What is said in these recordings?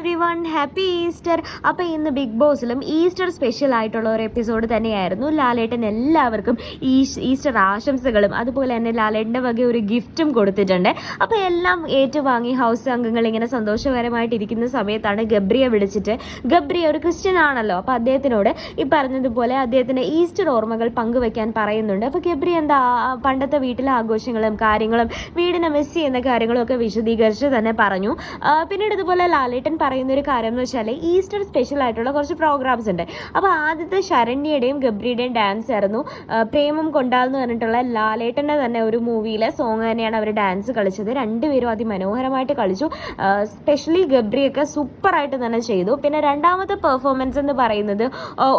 Every one, happy Easter. അപ്പോൾ ഇന്ന് big ബോസിലും Easter special ആയിട്ടുള്ള ഒരു എപ്പിസോഡ് തന്നെയായിരുന്നു. ലാലേട്ടൻ എല്ലാവർക്കും ഈസ്റ്റർ ആശംസകളും അതുപോലെ തന്നെ ലാലേട്ടൻ്റെ വക ഒരു ഗിഫ്റ്റും കൊടുത്തിട്ടുണ്ട്. അപ്പോൾ എല്ലാം ഏറ്റുവാങ്ങി ഹൗസ് അംഗങ്ങൾ ഇങ്ങനെ സന്തോഷകരമായിട്ടിരിക്കുന്ന സമയത്താണ് ഗബ്രിയെ വിളിച്ചിട്ട്, ഗബ്രി ഒരു ക്രിസ്ത്യൻ ആണല്ലോ, അപ്പോൾ അദ്ദേഹത്തിനോട് ഈ പറഞ്ഞതുപോലെ അദ്ദേഹത്തിൻ്റെ ഈസ്റ്റർ ഓർമ്മകൾ പങ്കുവെക്കാൻ പറയുന്നുണ്ട്. അപ്പോൾ ഗബ്രി എന്താ പണ്ടത്തെ വീട്ടിലെ ആഘോഷങ്ങളും കാര്യങ്ങളും വീടിനെ മിസ് ചെയ്യുന്ന കാര്യങ്ങളും ഒക്കെ വിശദീകരിച്ച് തന്നെ പറഞ്ഞു. പിന്നീട് ഇതുപോലെ ലാലേട്ടൻ പറയുന്ന ഒരു കാര്യം എന്ന് വെച്ചാൽ ഈസ്റ്റർ സ്പെഷ്യൽ ആയിട്ടുള്ള കുറച്ച് പ്രോഗ്രാംസ് ഉണ്ട്. അപ്പോൾ ആദ്യത്തെ ശരണ്യയുടെയും ഗബ്രിയുടെയും ഡാൻസ് ആയിരുന്നു പ്രേമം കൊണ്ടാന്ന് പറഞ്ഞിട്ടുള്ള ലാലേട്ടൻ്റെ തന്നെ ഒരു മൂവിയിലെ സോങ് തന്നെയാണ് അവർ ഡാൻസ് കളിച്ചത്. രണ്ടുപേരും അതിമനോഹരമായിട്ട് കളിച്ചു. സ്പെഷ്യലി ഗബ്രിയൊക്കെ സൂപ്പറായിട്ട് തന്നെ ചെയ്തു. പിന്നെ രണ്ടാമത്തെ പെർഫോമൻസ് എന്ന് പറയുന്നത്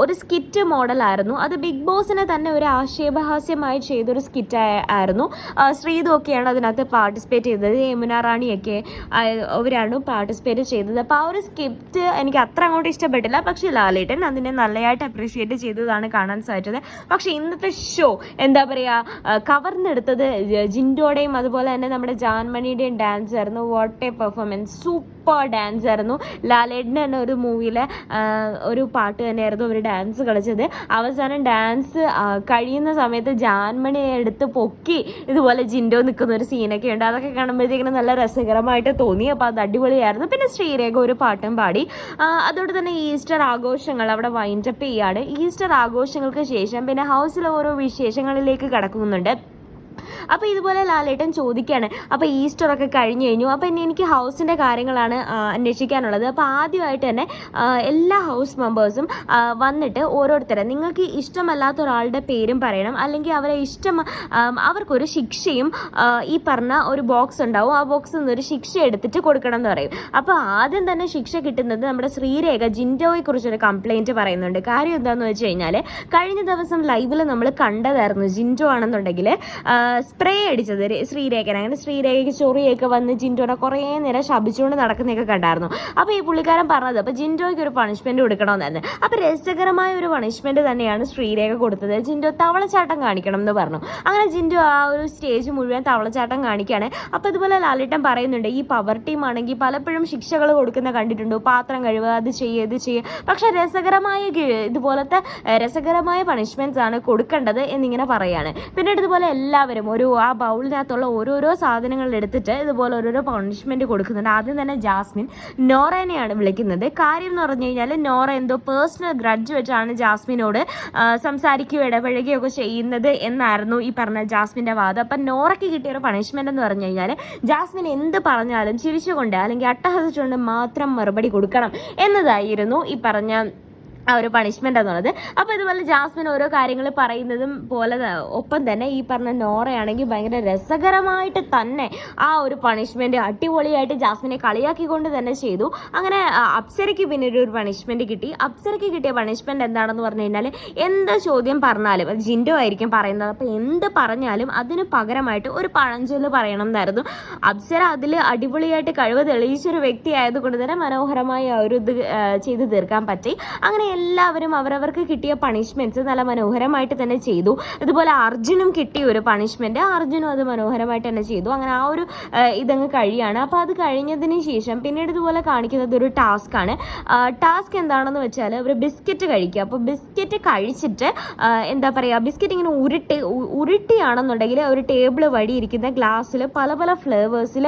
ഒരു സ്കിറ്റ് മോഡലായിരുന്നു. അത് ബിഗ് ബോസിനെ തന്നെ ഒരു ആക്ഷേപഹാസ്യമായി ചെയ്തൊരു സ്കിറ്റ് ആയിരുന്നു. ശ്രീതു ഒക്കെയാണ് അതിനകത്ത് പാർട്ടിസിപ്പേറ്റ് ചെയ്തത്. യമുന റാണിയൊക്കെ അവരാണ് പാർട്ടിസിപ്പേറ്റ് ചെയ്തത്. അപ്പോൾ ആ ഒരു സ്കിറ്റ് എനിക്ക് അത്ര അങ്ങോട്ട് ഇഷ്ടപ്പെട്ടില്ല. പക്ഷേ ലാലേട്ടൻ അതിനെ നല്ലതായിട്ട് അപ്രീഷിയേറ്റ് ചെയ്തതാണ് കാണാൻ സാധിച്ചത്. പക്ഷേ ഇന്നത്തെ ഷോ എന്താ പറയുക, കവർന്നെടുത്തത് ജിൻഡോയുടെയും അതുപോലെ തന്നെ നമ്മുടെ ജാൻമണിയുടെയും ഡാൻസ് ആയിരുന്നു. What A performance, super dance ആയിരുന്നു. ലാലേട്ടൻ്റെ തന്നെ ഒരു മൂവിയിലെ ഒരു പാട്ട് തന്നെയായിരുന്നു അവർ ഡാൻസ് കളിച്ചത്. അവസാനം ഡാൻസ് കഴിയുന്ന സമയത്ത് ജാൻമണിയെ എടുത്ത് പൊക്കി ഇതുപോലെ ജിൻഡോ നിൽക്കുന്ന ഒരു സീനൊക്കെ ഉണ്ട്. അതൊക്കെ കാണുമ്പോഴത്തേക്കിനും നല്ല രസകരമായിട്ട് തോന്നി. അപ്പോൾ അത് അടിപൊളിയായിരുന്നു. പിന്നെ ശ്രീരേഖ ഒരു പാട്ടും പാടി. അതോടെ തന്നെ ഈസ്റ്റർ ആഘോഷങ്ങൾ അവിടെ വൈൻഡപ്പ് ചെയ്യാണ്. ഈസ്റ്റർ ആഘോഷങ്ങൾക്ക് ശേഷം പിന്നെ ഹൗസിലെ ഓരോ വിശേഷങ്ങളിലേക്ക് കടക്കുന്നുണ്ട്. അപ്പോൾ ഇതുപോലെ ലാലേട്ടൻ ചോദിക്കുകയാണ്, അപ്പോൾ ഈസ്റ്ററൊക്കെ കഴിഞ്ഞു കഴിഞ്ഞു, അപ്പോൾ ഇനി എനിക്ക് ഹൗസിൻ്റെ കാര്യങ്ങളാണ് അന്വേഷിക്കാനുള്ളത്. അപ്പോൾ ആദ്യമായിട്ട് തന്നെ എല്ലാ ഹൗസ് മെമ്പേഴ്സും വന്നിട്ട് ഓരോരുത്തരെ നിങ്ങൾക്ക് ഇഷ്ടമല്ലാത്ത ഒരാളുടെ പേരും പറയണം, അല്ലെങ്കിൽ അവരെ അവർക്കൊരു ശിക്ഷയും ഈ പറഞ്ഞ ഒരു ബോക്സ് ഉണ്ടാവും. ആ ബോക്സിൽ നിന്നൊരു ശിക്ഷ എടുത്തിട്ട് കൊടുക്കണം എന്ന് പറയും. അപ്പോൾ ആദ്യം തന്നെ ശിക്ഷ കിട്ടുന്നത് നമ്മുടെ ശ്രീരേഖ ജിൻഡോയെ കുറിച്ചൊരു കംപ്ലൈൻറ്റ് പറയുന്നുണ്ട്. കാര്യം എന്താണെന്ന് വെച്ച് കഴിഞ്ഞാൽ കഴിഞ്ഞ ദിവസം ലൈവിൽ നമ്മൾ കണ്ടതായിരുന്നു ജിൻഡോ ആണെന്നുണ്ടെങ്കിൽ സ്പ്രേ അടിച്ചത് ശ്രീരേഖനെ. അങ്ങനെ ശ്രീരേഖയ്ക്ക് ചൊറിയൊക്കെ വന്ന് ജിൻഡോനെ കുറേ നേരം ശപിച്ചുകൊണ്ട് നടക്കുന്നതൊക്കെ കണ്ടായിരുന്നു. അപ്പോൾ ഈ പുള്ളിക്കാരൻ പറഞ്ഞത് അപ്പോൾ ജിൻഡോയ്ക്ക് ഒരു പണിഷ്മെൻറ്റ് കൊടുക്കണമെന്നായിരുന്നു. അപ്പോൾ രസകരമായ ഒരു പണിഷ്മെൻറ്റ് തന്നെയാണ് ശ്രീരേഖ കൊടുത്തത്. ജിൻഡോ തവളച്ചാട്ടം കാണിക്കണം എന്ന് പറഞ്ഞു. അങ്ങനെ ജിൻഡോ ആ ഒരു സ്റ്റേജ് മുഴുവൻ തവളച്ചാട്ടം കാണിക്കുകയാണ്. അപ്പോൾ ഇതുപോലെ ലാലേട്ടൻ പറയുന്നുണ്ട്, ഈ പവർ ടീം ആണെങ്കിൽ പലപ്പോഴും ശിക്ഷകൾ കൊടുക്കുന്ന കണ്ടിട്ടുണ്ട്, പാത്രം കഴുകുക, അത് ചെയ്യുക, ഇത് ചെയ്യുക. പക്ഷേ ഇതുപോലത്തെ രസകരമായ പണിഷ്മെൻറ്റ്സ് ആണ് കൊടുക്കേണ്ടത് എന്നിങ്ങനെ പറയുകയാണ്. പിന്നീട് ഇതുപോലെ എല്ലാവരും ആ ബൗളിനകത്തുള്ള ഓരോരോ സാധനങ്ങൾ എടുത്തിട്ട് ഇതുപോലെ ഓരോരോ പണിഷ്മെന്റ് കൊടുക്കുന്നുണ്ട്. ആദ്യം തന്നെ ജാസ്മിൻ നോറേനെയാണ് വിളിക്കുന്നത്. കാര്യം എന്ന് പറഞ്ഞു കഴിഞ്ഞാൽ നോറ എന്തോ പേഴ്സണൽ ഗ്രഡ്ജ് വെച്ചാണ് ജാസ്മിനോട് സംസാരിക്കുകയോ ഇടപഴകുകയൊക്കെ ചെയ്യുന്നത് എന്നായിരുന്നു ഈ പറഞ്ഞ ജാസ്മിൻ്റെ വാദം. അപ്പം നോറയ്ക്ക് കിട്ടിയ ഒരു പണിഷ്മെന്റ് എന്ന് പറഞ്ഞു കഴിഞ്ഞാൽ ജാസ്മിൻ എന്ത് പറഞ്ഞാലും ചിരിച്ചുകൊണ്ട് അല്ലെങ്കിൽ അട്ടഹസിച്ചുകൊണ്ട് മാത്രം മറുപടി കൊടുക്കണം എന്നതായിരുന്നു ഈ പറഞ്ഞ ആ ഒരു പണിഷ്മെൻ്റ് എന്നുള്ളത്. അപ്പോൾ ഇതുപോലെ ജാസ്മിൻ ഓരോ കാര്യങ്ങൾ പറയുന്നതും പോലെ ഒപ്പം തന്നെ ഈ പറഞ്ഞ നോറയാണെങ്കിൽ ഭയങ്കര രസകരമായിട്ട് തന്നെ ആ ഒരു പണിഷ്മെൻറ്റ് അടിപൊളിയായിട്ട് ജാസ്മിനെ കളിയാക്കിക്കൊണ്ട് തന്നെ ചെയ്തു. അങ്ങനെ അപ്സരയ്ക്ക് പിന്നീട് ഒരു പണിഷ്മെൻറ്റ് കിട്ടി. അപ്സരയ്ക്ക് കിട്ടിയ പണിഷ്മെൻറ്റ് എന്താണെന്ന് പറഞ്ഞു കഴിഞ്ഞാൽ എന്ത് ചോദ്യം പറഞ്ഞാലും അത് ജിൻഡോ ആയിരിക്കും പറയുന്നത്. അപ്പോൾ എന്ത് പറഞ്ഞാലും അതിന് പകരമായിട്ട് ഒരു പഴഞ്ചൊല്ല് പറയണം എന്നായിരുന്നു. അപ്സര അതിൽ അടിപൊളിയായിട്ട് കഴിവ് തെളിയിച്ചൊരു വ്യക്തി ആയതുകൊണ്ട് തന്നെ മനോഹരമായി ആ ഒരു ഇത് ചെയ്തു തീർക്കാൻ പറ്റി. അങ്ങനെ എല്ലാവരും അവരവർക്ക് കിട്ടിയ പണിഷ്മെന്റ്സ് നല്ല മനോഹരമായിട്ട് തന്നെ ചെയ്തു. ഇതുപോലെ അർജുനും കിട്ടിയ ഒരു പണിഷ്മെന്റ്, അർജുനും അത് മനോഹരമായിട്ട് തന്നെ ചെയ്തു. അങ്ങനെ ആ ഒരു ഇതങ്ങ് കഴിയാണ്. അപ്പോൾ അത് കഴിഞ്ഞതിന് ശേഷം പിന്നീട് ഇതുപോലെ കാണിക്കുന്നത് ഒരു ടാസ്ക് ആണ്. ടാസ്ക് എന്താണെന്ന് വെച്ചാൽ അവർ ബിസ്ക്കറ്റ് കഴിക്കുക. അപ്പോൾ ബിസ്ക്കറ്റ് കഴിച്ചിട്ട് എന്താ പറയുക, ബിസ്ക്കറ്റ് ഇങ്ങനെ ഉരുട്ടിയാണെന്നുണ്ടെങ്കിൽ ഒരു ടേബിൾ വഴി ഇരിക്കുന്ന ഗ്ലാസ്സിൽ പല പല ഫ്ലേവേഴ്സിൽ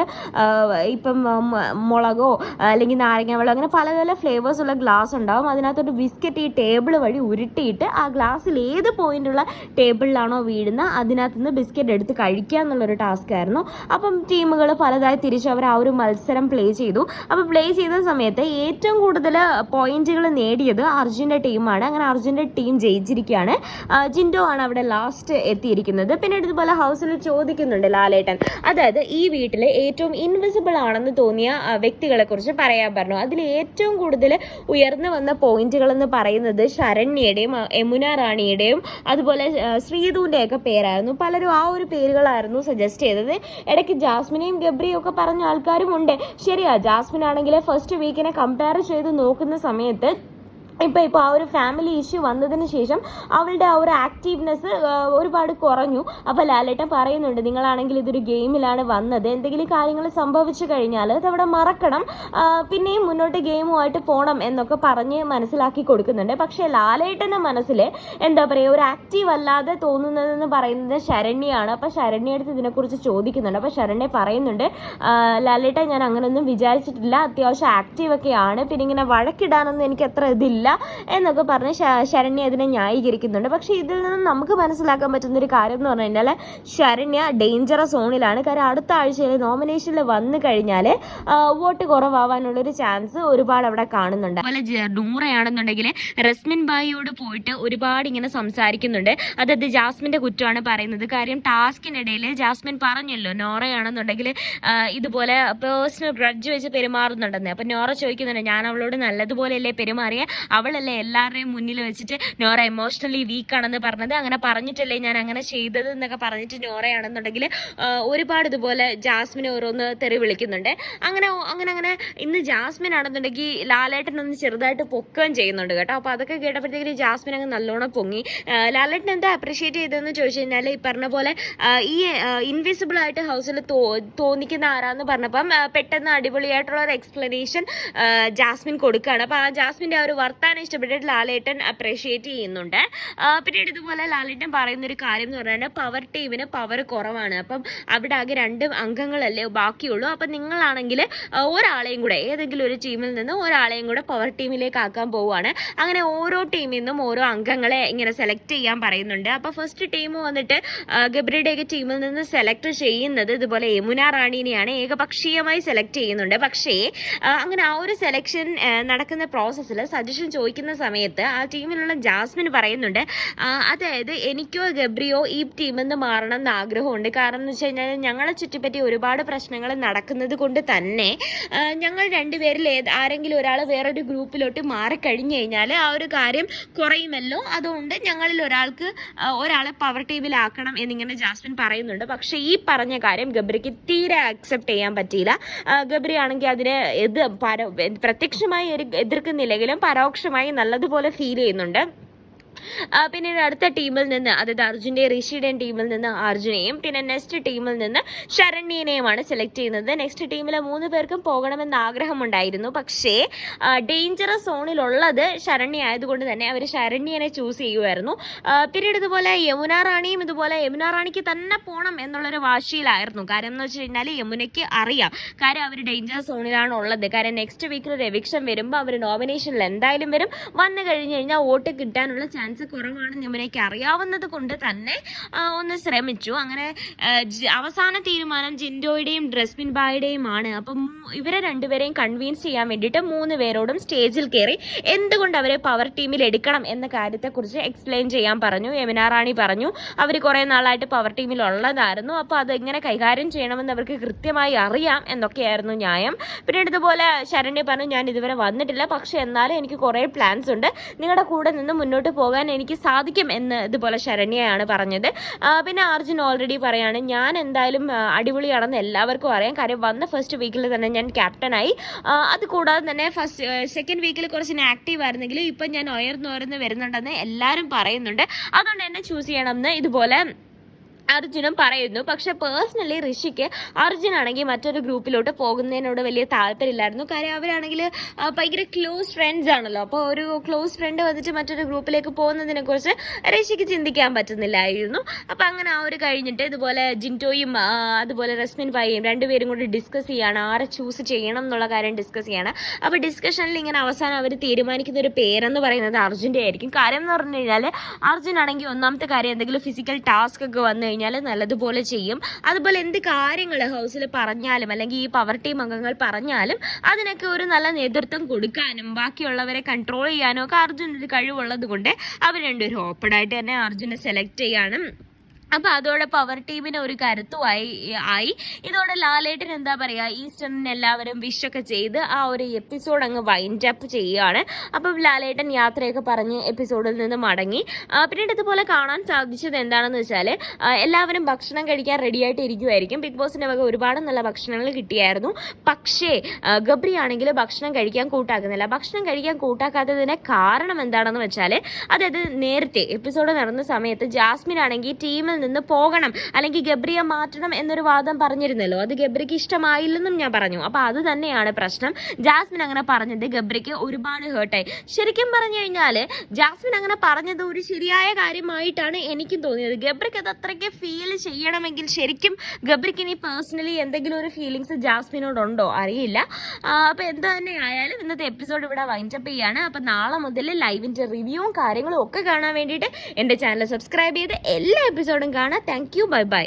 ഇപ്പം മുളകോ അല്ലെങ്കിൽ നാരങ്ങ വെള്ളം അങ്ങനെ പല പല ഫ്ലേവേഴ്സ് ഉള്ള ഗ്ലാസ് ഉണ്ടാവും. അതിനകത്തൊരു ബിസ്ക്കറ്റ് ഈ ടേബിൾ വഴി ഉരുട്ടിയിട്ട് ആ ഗ്ലാസ്സിൽ ഏത് പോയിന്റുള്ള ടേബിളിലാണോ വീഴുന്ന അതിനകത്തുനിന്ന് ബിസ്ക്കറ്റ് എടുത്ത് കഴിക്കുക എന്നുള്ളൊരു ടാസ്ക് ആയിരുന്നു. അപ്പം ടീമുകൾ പലതായി തിരിച്ച് അവർ ആ ഒരു മത്സരം പ്ലേ ചെയ്തു. അപ്പോൾ പ്ലേ ചെയ്ത സമയത്ത് ഏറ്റവും കൂടുതൽ പോയിന്റുകൾ നേടിയത് അർജുൻ്റെ ടീമാണ്. അങ്ങനെ അർജുൻ്റെ ടീം ജയിച്ചിരിക്കുകയാണ്. ജിൻഡോ ആണ് അവിടെ ലാസ്റ്റ് എത്തിയിരിക്കുന്നത്. പിന്നീട് ഇതുപോലെ ഹൗസിൽ ചോദിക്കുന്നുണ്ട് ലാലേട്ടൻ, അതായത് ഈ വീട്ടിൽ ഏറ്റവും ഇൻവിസിബിൾ ആണെന്ന് തോന്നിയ വ്യക്തികളെ കുറിച്ച് പറയാൻ പറഞ്ഞു. അതിൽ ഏറ്റവും കൂടുതൽ ഉയർന്നു വന്ന പോയിന്റുകൾ എന്ന് പറയുന്നത് ശരണ്യയുടെയും യമുന റാണിയുടെയും അതുപോലെ ശ്രീതുവിൻ്റെ ഒക്കെ പേരായിരുന്നു. പലരും ആ ഒരു പേരുകളായിരുന്നു സജസ്റ്റ് ചെയ്തത്. ഇടയ്ക്ക് ജാസ്മിനെയും ഗബ്രിയും ഒക്കെ പറഞ്ഞ ആൾക്കാരും ഉണ്ട്. ശരിയാ, ജാസ്മിൻ ആണെങ്കിൽ ഫസ്റ്റ് വീക്കിനെ കമ്പയർ ചെയ്ത് നോക്കുന്ന സമയത്ത് ഇപ്പോൾ ആ ഒരു ഫാമിലി ഇഷ്യൂ വന്നതിന് ശേഷം അവളുടെ ആ ഒരു ആക്റ്റീവ്നെസ് ഒരുപാട് കുറഞ്ഞു. അപ്പോൾ ലാലേട്ടൻ പറയുന്നുണ്ട്, നിങ്ങളാണെങ്കിൽ ഇതൊരു ഗെയിമിലാണ് വന്നത്, എന്തെങ്കിലും കാര്യങ്ങൾ സംഭവിച്ചു കഴിഞ്ഞാൽ അതവിടെ മറക്കണം, പിന്നെയും മുന്നോട്ട് ഗെയിമുമായിട്ട് പോകണം എന്നൊക്കെ പറഞ്ഞ് മനസ്സിലാക്കി കൊടുക്കുന്നുണ്ട്. പക്ഷേ ലാലേട്ടൻ്റെ മനസ്സിൽ എന്താ പറയുക, ഒരു ആക്റ്റീവ് അല്ലാതെ തോന്നുന്നതെന്ന് പറയുന്നത് ശരണ്യാണ്. അപ്പോൾ ശരണ്യ അടുത്ത് ഇതിനെക്കുറിച്ച് ചോദിക്കുന്നുണ്ട്. അപ്പോൾ ശരണ്യ പറയുന്നുണ്ട്, ലാലേട്ടൻ ഞാൻ അങ്ങനെയൊന്നും വിചാരിച്ചിട്ടില്ല, അത്യാവശ്യം ആക്റ്റീവൊക്കെയാണ്, പിന്നെ ഇങ്ങനെ വഴക്കിടാനൊന്നും എനിക്ക് അത്ര ഇതില്ല എന്നൊക്കെ പറഞ്ഞ് ശരണ്യ അതിനെ ന്യായീകരിക്കുന്നുണ്ട്. പക്ഷേ ഇതിൽ നിന്ന് നമുക്ക് മനസ്സിലാക്കാൻ പറ്റുന്നൊരു കാര്യം എന്ന് പറഞ്ഞു കഴിഞ്ഞാൽ ശരണ്യ ഡേഞ്ചറസ് സോണിലാണ്. കാരണം അടുത്ത ആഴ്ചയിൽ നോമിനേഷനിൽ വന്നു കഴിഞ്ഞാൽ വോട്ട് കുറവാവാനുള്ളൊരു ചാൻസ് ഒരുപാട് അവിടെ കാണുന്നുണ്ട്. അതുപോലെ നൂറയാണെന്നുണ്ടെങ്കിൽ റസ്മിൻ ബായിയോട് പോയിട്ട് ഒരുപാട് ഇങ്ങനെ സംസാരിക്കുന്നുണ്ട്. അതായത് ജാസ്മിൻ്റെ കുറ്റമാണ് പറയുന്നത്. കാര്യം ടാസ്കിനിടയിൽ ജാസ്മിൻ പറഞ്ഞല്ലോ നോറയാണെന്നുണ്ടെങ്കിൽ ഇതുപോലെ പേഴ്സണൽ ഗ്രഡ്ജ് വെച്ച് പെരുമാറുന്നുണ്ടെന്ന്. അപ്പം നോറ ചോദിക്കുന്നുണ്ട്, ഞാൻ അവളോട് നല്ലതുപോലെയല്ലേ പെരുമാറിയ, അവളല്ലേ എല്ലാവരുടെയും മുന്നിൽ വെച്ചിട്ട് നോറ എമോഷണലി വീക്കാണെന്ന് പറഞ്ഞത്, അങ്ങനെ പറഞ്ഞിട്ടല്ലേ ഞാൻ അങ്ങനെ ചെയ്തത് എന്നൊക്കെ പറഞ്ഞിട്ട് നോറയാണെന്നുണ്ടെങ്കിൽ ഒരുപാട് ഇതുപോലെ ജാസ്മിനെ ഓരോന്ന് തെറി വിളിക്കുന്നുണ്ട്. അങ്ങനെ ഇന്ന് ജാസ്മിൻ ആണെന്നുണ്ടെങ്കിൽ ലാലേട്ടനൊന്ന് ചെറുതായിട്ട് പൊക്കുകയും ചെയ്യുന്നുണ്ട് കേട്ടോ. അപ്പോൾ അതൊക്കെ കേട്ടപ്പോഴത്തേക്കും ജാസ്മിൻ അങ്ങ് നല്ലോണം പൊങ്ങി. ലാലേട്ടൻ എന്താ അപ്രിഷിയേറ്റ് ചെയ്തതെന്ന് ചോദിച്ചു കഴിഞ്ഞാൽ ഈ പറഞ്ഞ പോലെ ഈ ഇൻവിസിബിൾ ആയിട്ട് ഹൗസിൽ തോന്നിക്കുന്ന ആരാന്ന് പറഞ്ഞപ്പം പെട്ടെന്ന് അടിപൊളിയായിട്ടുള്ള ഒരു എക്സ്പ്ലനേഷൻ ജാസ്മിൻ കൊടുക്കുകയാണ്. അപ്പോൾ ആ ജാസ്മിൻ്റെ ആ ഒരു വർത്താനം ഇഷ്ടപ്പെട്ടിട്ട് ലാലേട്ടൻ അപ്രീഷിയേറ്റ് ചെയ്യുന്നുണ്ട്. പിന്നീട് ഇതുപോലെ ലാലേട്ടൻ പറയുന്നൊരു കാര്യം എന്ന് പറഞ്ഞാൽ പവർ ടീമിന് പവർ കുറവാണ്. അപ്പം അവിടെ ആകെ 2 അംഗങ്ങളല്ലേ ബാക്കിയുള്ളൂ. അപ്പം നിങ്ങളാണെങ്കിൽ ഒരാളെയും കൂടെ ഏതെങ്കിലും ഒരു ടീമിൽ നിന്ന് ഒരാളെയും കൂടെ പവർ ടീമിലേക്ക് ആക്കാൻ പോവുകയാണ്. അങ്ങനെ ഓരോ ടീമിൽ നിന്നും ഓരോ അംഗങ്ങളെ ഇങ്ങനെ സെലക്ട് ചെയ്യാൻ പറയുന്നുണ്ട്. അപ്പോൾ ഫസ്റ്റ് ടീം വന്നിട്ട് ഗബ്രിയുടെയൊക്കെ ടീമിൽ നിന്ന് സെലക്ട് ചെയ്യുന്നത് ഇതുപോലെ യമുന റാണീനെയാണ് ഏകപക്ഷീയമായി സെലക്ട് ചെയ്യുന്നുണ്ട്. പക്ഷേ അങ്ങനെ ആ ഒരു സെലക്ഷൻ നടക്കുന്ന പ്രോസസ്സിൽ സജഷൻ ചോദിക്കുന്ന സമയത്ത് ആ ടീമിലുള്ള ജാസ്മിൻ പറയുന്നുണ്ട്, അതായത് എനിക്കോ ഗബ്രിയോ ഈ ടീമിൽ നിന്ന് മാറണം എന്ന് ആഗ്രഹമുണ്ട്. കാരണം എന്ന് വെച്ച് കഴിഞ്ഞാൽ ഞങ്ങളെ ചുറ്റിപ്പറ്റി ഒരുപാട് പ്രശ്നങ്ങൾ നടക്കുന്നത് കൊണ്ട് തന്നെ ഞങ്ങൾ രണ്ടുപേരിൽ ആരെങ്കിലും ഒരാൾ വേറൊരു ഗ്രൂപ്പിലോട്ട് മാറിക്കഴിഞ്ഞു കഴിഞ്ഞാൽ ആ ഒരു കാര്യം കുറയുമല്ലോ, അതുകൊണ്ട് ഞങ്ങളിൽ ഒരാളെ പവർ ടീമിലാക്കണം എന്നിങ്ങനെ ജാസ്മിൻ പറയുന്നുണ്ട്. പക്ഷേ ഈ പറഞ്ഞ കാര്യം ഗബ്രിക്ക് തീരെ അക്സെപ്റ്റ് ചെയ്യാൻ പറ്റിയില്ല. ഗബ്രി ആണെങ്കിൽ അതിനെ പ്രത്യക്ഷമായി എതിർക്കുന്നില്ലെങ്കിലും പരോക്ഷമായി നല്ലതുപോലെ ഫീൽ ചെയ്യുന്നുണ്ട്. പിന്നീട് അടുത്ത ടീമിൽ നിന്ന്, അതായത് അർജുൻ്റെ ഋഷിയുടെയും ടീമിൽ നിന്ന് അർജുനെയും, പിന്നെ നെക്സ്റ്റ് ടീമിൽ നിന്ന് ശരണ്യനെയുമാണ് സെലക്ട് ചെയ്യുന്നത്. നെക്സ്റ്റ് ടീമിലെ 3 പേർക്കും പോകണമെന്ന് ആഗ്രഹമുണ്ടായിരുന്നു. പക്ഷേ ഡേഞ്ചറസ് സോണിലുള്ളത് ശരണ്യ ആയതുകൊണ്ട് തന്നെ അവർ ശരണ്യനെ ചൂസ് ചെയ്യുമായിരുന്നു. പിന്നീട് ഇതുപോലെ യമുന റാണിയും ഇതുപോലെ യമുന റാണിക്ക് തന്നെ പോകണം എന്നുള്ളൊരു വാശിയിലായിരുന്നു. കാര്യം എന്ന് വെച്ച് കഴിഞ്ഞാൽ യമുനയ്ക്ക് അറിയാം, കാര്യം അവർ ഡേഞ്ചറസ് സോണിലാണ് ഉള്ളത്. കാര്യം നെക്സ്റ്റ് വീക്കിൽ ഒരു എവിക്ഷൻ വരുമ്പോൾ അവർ നോമിനേഷനിൽ എന്തായാലും വരും. വന്നു കഴിഞ്ഞ് കഴിഞ്ഞാൽ വോട്ട് കിട്ടാനുള്ള ചാൻസ് കുറവാണ് യമുനയ്ക്ക് അറിയാവുന്നത് കൊണ്ട് തന്നെ ഒന്ന് ശ്രമിച്ചു. അങ്ങനെ അവസാന തീരുമാനം ജിൻഡോയുടെയും റസ്മിൻ ബായിയുടെയും ആണ്. അപ്പം ഇവരെ 2 പേരെയും കൺവിൻസ് ചെയ്യാൻ വേണ്ടിയിട്ട് 3 പേരോടും സ്റ്റേജിൽ കയറി എന്തുകൊണ്ട് അവരെ പവർ ടീമിൽ എടുക്കണം എന്ന കാര്യത്തെക്കുറിച്ച് എക്സ്പ്ലെയിൻ ചെയ്യാൻ പറഞ്ഞു. യമുന റാണി പറഞ്ഞു അവർ കുറേ നാളായിട്ട് പവർ ടീമിൽ ഉള്ളതായിരുന്നു, അപ്പോൾ അത് എങ്ങനെ കൈകാര്യം ചെയ്യണമെന്ന് അവർക്ക് കൃത്യമായി അറിയാം എന്നൊക്കെയായിരുന്നു ന്യായം. പിന്നീട് ഇതുപോലെ ശരണ്യ പറഞ്ഞു, ഞാൻ ഇതുവരെ വന്നിട്ടില്ല, പക്ഷെ എന്നാലും എനിക്ക് കുറേ പ്ലാൻസ് ഉണ്ട്, നിങ്ങളുടെ കൂടെ നിന്ന് മുന്നോട്ട് പോകാൻ എനിക്ക് സാധിക്കും എന്ന് ഇതുപോലെ ശരണ്യയാണ് പറഞ്ഞത്. പിന്നെ അർജുൻ ഓൾറെഡി പറയാണ്, ഞാൻ എന്തായാലും അടിപൊളിയാണെന്ന് എല്ലാവർക്കും അറിയാം, കാര്യം വന്ന ഫസ്റ്റ് വീക്കിൽ തന്നെ ഞാൻ ക്യാപ്റ്റനായി. അതുകൂടാതെ തന്നെ സെക്കൻഡ് വീക്കിൽ കുറച്ച് ആക്റ്റീവ് ആയിരുന്നെങ്കിലും ഇപ്പം ഞാൻ ഉയർന്നു വരുന്നുണ്ടെന്ന് എല്ലാവരും പറയുന്നുണ്ട്, അതുകൊണ്ട് എന്നെ ചൂസ് ചെയ്യണമെന്ന് ഇതുപോലെ അർജുനും പറയുന്നു. പക്ഷെ പേഴ്സണലി ഋഷിക്ക് അർജുനാണെങ്കിൽ മറ്റൊരു ഗ്രൂപ്പിലോട്ട് പോകുന്നതിനോട് വലിയ താല്പര്യമില്ലായിരുന്നു. കാര്യം അവരാണെങ്കിൽ ഭയങ്കര ക്ലോസ് ഫ്രണ്ട്സ് ആണല്ലോ. അപ്പോൾ ഒരു ക്ലോസ് ഫ്രണ്ട് വന്നിട്ട് മറ്റൊരു ഗ്രൂപ്പിലേക്ക് പോകുന്നതിനെ കുറിച്ച് ഋഷിക്ക് ചിന്തിക്കാൻ പറ്റുന്നില്ലായിരുന്നു. അപ്പം അങ്ങനെ ആ ഒരു കഴിഞ്ഞിട്ട് ഇതുപോലെ ജിൻറ്റോയും അതുപോലെ റസ്മിൻ ഭായിയും 2 പേരും കൂടി ഡിസ്കസ് ചെയ്യാണ്, ആരെ ചൂസ് ചെയ്യണം എന്നുള്ള കാര്യം ഡിസ്കസ് ചെയ്യണം. അപ്പോൾ ഡിസ്കഷനിൽ ഇങ്ങനെ അവസാനം അവർ തീരുമാനിക്കുന്ന ഒരു പേരെന്ന് പറയുന്നത് അർജുൻ്റെ ആയിരിക്കും. കാര്യം എന്ന് പറഞ്ഞു കഴിഞ്ഞാൽ അർജുനാണെങ്കിൽ ഒന്നാമത്തെ കാര്യം എന്തെങ്കിലും ഫിസിക്കൽ ടാസ്ക് ഒക്കെ വന്നു കഴിഞ്ഞാൽ നല്ലതുപോലെ ചെയ്യും. അതുപോലെ എന്ത് കാര്യങ്ങൾ ഹൗസിൽ പറഞ്ഞാലും അല്ലെങ്കിൽ ഈ പവർ ടീം അംഗങ്ങൾ പറഞ്ഞാലും അതിനൊക്കെ ഒരു നല്ല നേതൃത്വം കൊടുക്കാനും ബാക്കിയുള്ളവരെ കൺട്രോൾ ചെയ്യാനും ഒക്കെ അർജുനൊരു കഴിവുള്ളത് കൊണ്ട് അവർ 2 പേരും ഓപ്പണായിട്ട് തന്നെ അർജുനെ സെലക്ട് ചെയ്യാനും അപ്പോൾ അതോടെ പവർ ടീമിന് ഒരു കരുത്തുമായി. ഇതോടെ ലാലേട്ടൻ എന്താ പറയുക, ഈസ്റ്ററിന് എല്ലാവരും വിഷൊക്കെ ചെയ്ത് ആ ഒരു എപ്പിസോഡ് അങ്ങ് വൈൻഡ് അപ്പ് ചെയ്യുകയാണ്. അപ്പം ലാലേട്ടൻ യാത്രയൊക്കെ പറഞ്ഞ് എപ്പിസോഡിൽ നിന്ന് മടങ്ങി. പിന്നീട് ഇതുപോലെ കാണാൻ സാധിച്ചത് എന്താണെന്ന് വെച്ചാൽ എല്ലാവരും ഭക്ഷണം കഴിക്കാൻ റെഡിയായിട്ട് ഇരിക്കുമായിരിക്കും. ബിഗ് ബോസിൻ്റെ വക ഒരുപാട് നല്ല ഭക്ഷണങ്ങൾ കിട്ടിയായിരുന്നു. പക്ഷേ ഗബ്രി ആണെങ്കിൽ ഭക്ഷണം കഴിക്കാൻ കൂട്ടാക്കുന്നില്ല. ഭക്ഷണം കഴിക്കാൻ കൂട്ടാക്കാത്തതിന് കാരണം എന്താണെന്ന് വെച്ചാൽ, അതായത് നേരത്തെ എപ്പിസോഡ് നടന്ന സമയത്ത് ജാസ്മിൻ ആണെങ്കിൽ ടീമിൽ നിന്ന് പോകണം, അല്ലെങ്കിൽ ഗബ്രിയെ മാറ്റണം എന്നൊരു വാദം പറഞ്ഞിരുന്നല്ലോ. അത് ഗബ്രിക്ക് ഇഷ്ടമായില്ലെന്നും ഞാൻ പറഞ്ഞു. അപ്പൊ അത് തന്നെയാണ് പ്രശ്നം. ജാസ്മിൻ അങ്ങനെ പറഞ്ഞത് ഗബ്രിക്ക് ഒരുപാട് ഹേർട്ടായി. ശരിക്കും പറഞ്ഞു കഴിഞ്ഞാല് ജാസ്മിൻ അങ്ങനെ പറഞ്ഞത് ഒരു ശരിയായ കാര്യമായിട്ടാണ് എനിക്കും തോന്നിയത്. ഗബ്രിക്ക് അത് അത്രയ്ക്ക് ഫീൽ ചെയ്യണമെങ്കിൽ ശരിക്കും ഗബ്രിക്ക് ഇനി പേഴ്സണലി എന്തെങ്കിലും ഒരു ഫീലിങ്സ് ജാസ്മിനോടുണ്ടോ അറിയില്ല. അപ്പൊ എന്ത് തന്നെ ആയാലും ഇന്നത്തെ എപ്പിസോഡ് ഇവിടെ വൈൻഡപ്പ് ചെയ്യാണ്. അപ്പൊ നാളെ മുതൽ ലൈവിന്റെ റിവ്യൂവും കാര്യങ്ങളും ഒക്കെ കാണാൻ വേണ്ടിയിട്ട് എന്റെ ചാനൽ സബ്സ്ക്രൈബ് ചെയ്ത് എല്ലാ എപ്പിസോഡും കാണാം. Thank you, bye bye.